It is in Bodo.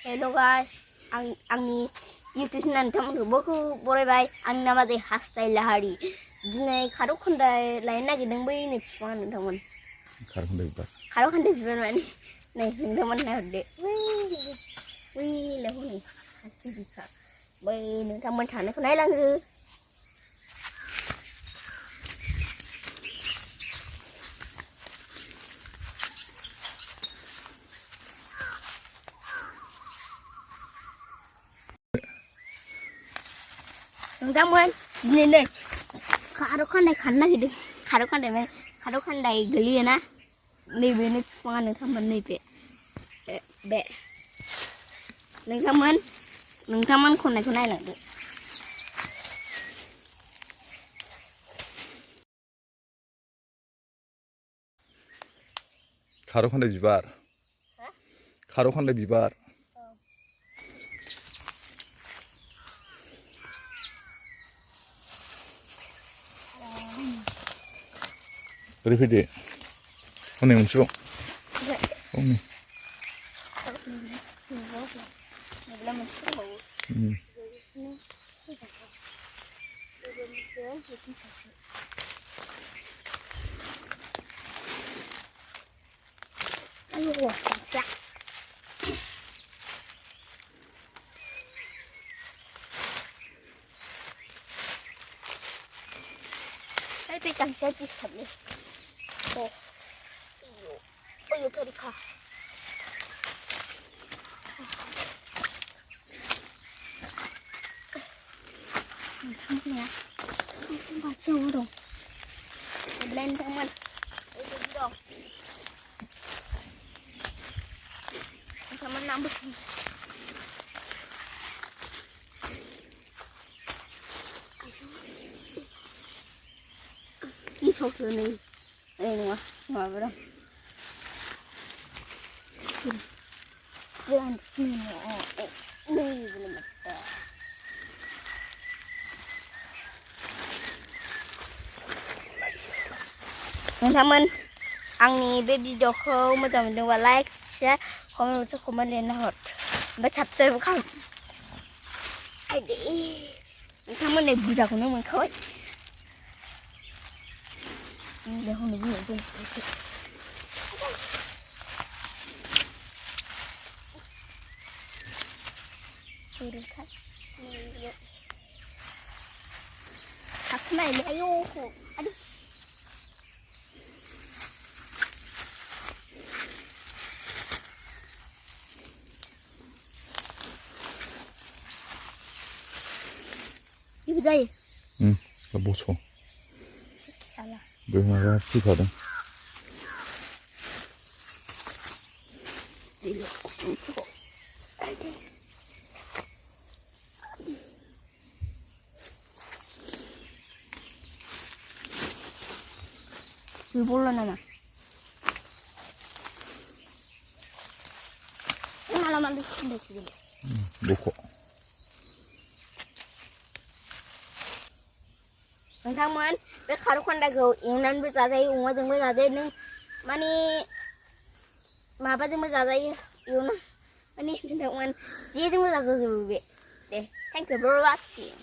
Hello guys, आंनि YouTube channel नोंथांमोनखौबो बरायबाय आंनि नामा जायो हास्थाय लाहारि दिनै खारौ खान्दाय लायनो नागिरदों बै नै बिफाङा नोंथांमोन खारौ खान्दाय बिबार माने नै नोंथांमोन नायहरदो बै लेहु नै हाथि बिखा बै नोंथांमोन थानायखौ नायलांदो नोंथांमोन दिनै नै खारौ खान्दाय खानो नागिरदों खारौ खान्दाय गोलैयोना नैबेनो बिफाङा नोंथांमोन नैबे बे नोंथांमोन खननायखौ नायलांदो खारौ खान्दाय बिबार खारौ खान्दाय बिबार ओरै फैदो हनै मोनसेबाव Ayo, bisa. Saya pegang saja sekali. Oh, tadi kah? Ya, macam dong. Blend teman. Itu dong. Teman nambah. Ini sosok nih. Ini mah berapa? Bulan ini belum ada. Teman-teman, आंनि बे भिडिअखौ मोजां मोनदोंबा लाइक शेयार कमेन्ट लिरना हर ओमफ्राय साबस्क्राइब खालाम आइदे नोंथांमोननि बुरजाखौनो मोनखाबाय लेहु बुंनो थाखोनायलै आयौ aduh 이거 다이. 응, 뭐 쳐? 잘라. 뭐야, 피거든. 이거 멈추고. 물 몰라나마. 하나만 더 시킨다 지금. 놓고. नोंथांमोन बे खारौ खान्दायखौ एवनानैबो जाजायो अमाजोंबो जाजायो नों माने माबाजोंबो जाजायो एवना माने नोंथांमोन जेजोंबो जाजाजोबो बे दे थेंक इउ फर वाचिं